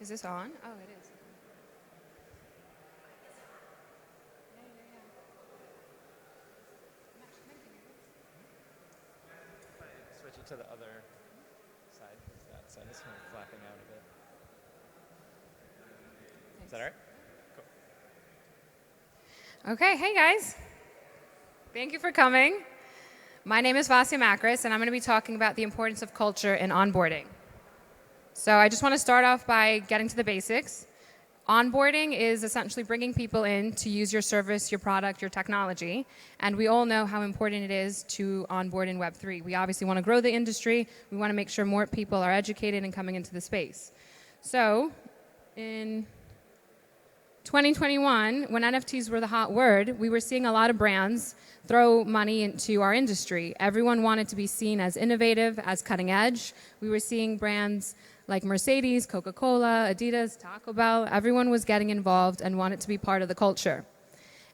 Is this on? Oh, it is. Switch it to the other side. That side is kind of flapping out a bit. Is that all right? Cool. Okay, hey guys. Thank you for coming. My name is Vasia Makris, and I'm going to be talking about the importance of culture in onboarding. So I just want to start off by getting to the basics. Onboarding is essentially bringing people in to use your service, your product, your technology, and we all know how important it is to onboard in Web3. We obviously want to grow the industry. We want to make sure more people are educated and coming into the space. So in 2021, when NFTs were the hot word, we were seeing a lot of brands throw money into our industry. Everyone wanted to be seen as innovative, as cutting edge. We were seeing brands like Mercedes, Coca-Cola, Adidas, Taco Bell. Everyone was getting involved and wanted to be part of the culture.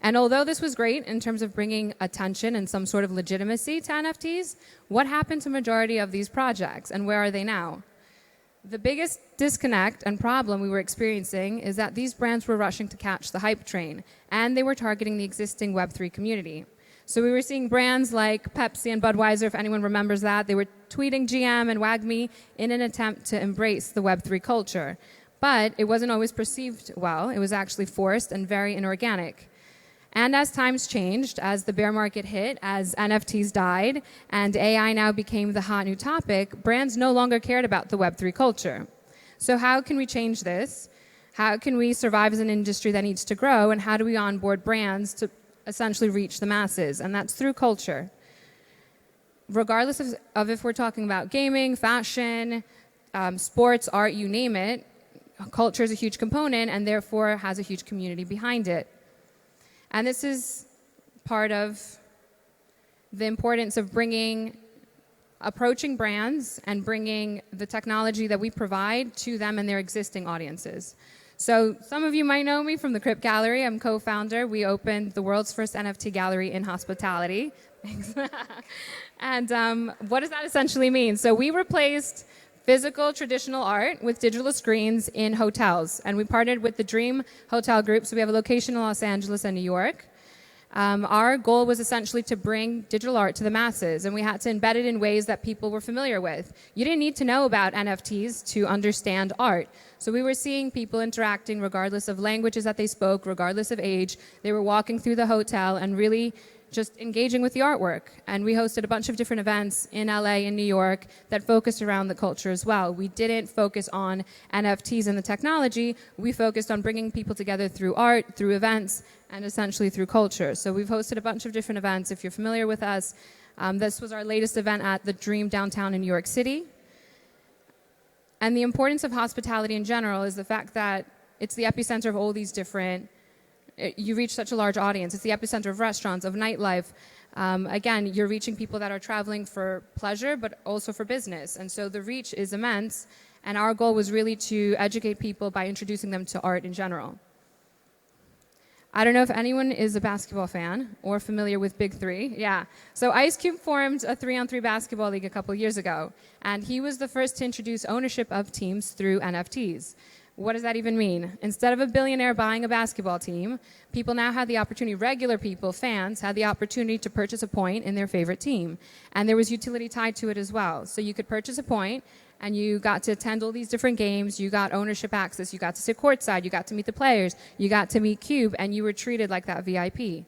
And although this was great in terms of bringing attention and some sort of legitimacy to NFTs, what happened to majority of these projects and where are they now? The biggest disconnect and problem we were experiencing is that these brands were rushing to catch the hype train, and they were targeting the existing Web3 community. So we were seeing brands like Pepsi and Budweiser, if anyone remembers that. They were tweeting GM and WAGMI in an attempt to embrace the Web3 culture. But it wasn't always perceived well. It was actually forced and very inorganic. And as times changed, as the bear market hit, as NFTs died, and AI now became the hot new topic, brands no longer cared about the Web3 culture. So how can we change this? How can we survive as an industry that needs to grow? And how do we onboard brands to essentially reach the masses? And that's through culture. Regardless of if we're talking about gaming, fashion, sports, art, you name it, culture is a huge component and therefore has a huge community behind it. And this is part of the importance of approaching brands and bringing the technology that we provide to them and their existing audiences. So some of you might know me from the Crypt Gallery. I'm co-founder. We opened the world's first NFT gallery in hospitality. And what does that essentially mean? So we replaced physical traditional art with digital screens in hotels. And we partnered with the Dream Hotel Group. So we have a location in Los Angeles and New York. Our goal was essentially to bring digital art to the masses, and we had to embed it in ways that people were familiar with. You didn't need to know about NFTs to understand art. So we were seeing people interacting regardless of languages that they spoke, regardless of age. They were walking through the hotel and really just engaging with the artwork. And we hosted a bunch of different events in LA and New York that focused around the culture as well. We didn't focus on NFTs and the technology. We focused on bringing people together through art, through events, and essentially through culture. So we've hosted a bunch of different events. If you're familiar with us, this was our latest event at the Dream downtown in New York City. And the importance of hospitality in general is the fact that it's the epicenter of all these different you reach such a large audience. It's the epicenter of restaurants, of nightlife. Again, you're reaching people that are traveling for pleasure, but also for business. And so the reach is immense. And our goal was really to educate people by introducing them to art in general. I don't know if anyone is a basketball fan or familiar with Big Three. Yeah. So Ice Cube formed a 3-on-3 basketball league a couple years ago. And he was the first to introduce ownership of teams through NFTs. What does that even mean? Instead of a billionaire buying a basketball team, people now had the opportunity, regular people, fans, had the opportunity to purchase a point in their favorite team. And there was utility tied to it as well. So you could purchase a point, and you got to attend all these different games. You got ownership access. You got to sit courtside. You got to meet the players. You got to meet Cube, and you were treated like that VIP.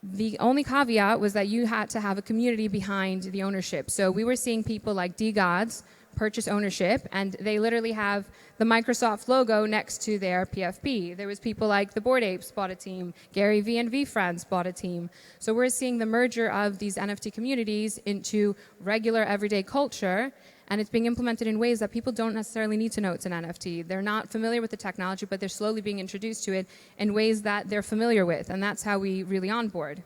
The only caveat was that you had to have a community behind the ownership. So we were seeing people like D-Gods purchase ownership, and they literally have the Microsoft logo next to their PFP. There was people like the Bored Apes bought a team, Gary V and V Friends bought a team. So we're seeing the merger of these NFT communities into regular everyday culture, and it's being implemented in ways that people don't necessarily need to know it's an NFT. They're not familiar with the technology, but they're slowly being introduced to it in ways that they're familiar with, and that's how we really onboard.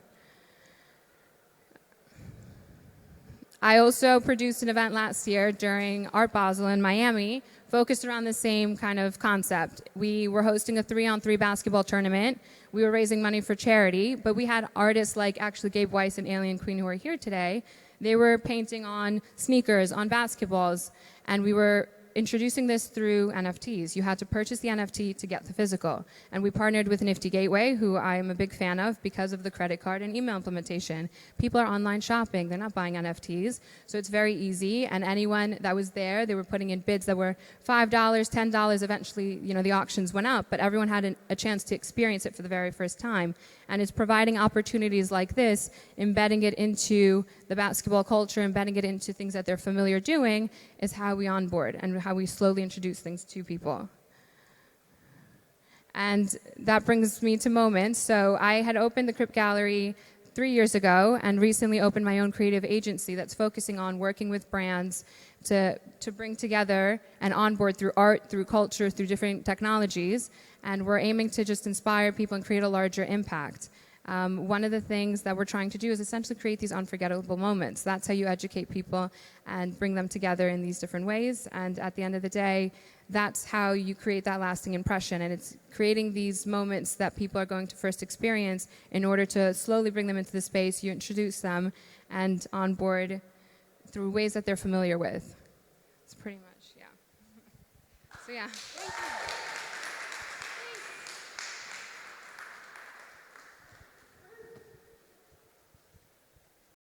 I also produced an event last year during Art Basel in Miami, focused around the same kind of concept. We were hosting a 3-on-3 basketball tournament. We were raising money for charity, but we had artists like actually Gabe Weiss and Alien Queen who are here today. They were painting on sneakers, on basketballs, and we were introducing this through NFTs. You had to purchase the NFT to get the physical. And we partnered with Nifty Gateway, who I am a big fan of because of the credit card and email implementation. People are online shopping. They're not buying NFTs. So it's very easy. And anyone that was there, they were putting in bids that were $5, $10. Eventually, the auctions went up. But everyone had a chance to experience it for the very first time. And it's providing opportunities like this, embedding it into the basketball culture, embedding it into things that they're familiar doing, is how we onboard and how we slowly introduce things to people. And that brings me to moments. So I had opened the Crypt Gallery 3 years ago and recently opened my own creative agency that's focusing on working with brands to bring together and onboard through art, through culture, through different technologies. And we're aiming to just inspire people and create a larger impact. One of the things that we're trying to do is essentially create these unforgettable moments. That's how you educate people and bring them together in these different ways. And at the end of the day, that's how you create that lasting impression. And it's creating these moments that people are going to first experience in order to slowly bring them into the space. You introduce them and onboard through ways that they're familiar with. It's pretty much, yeah. So, yeah. Thank you.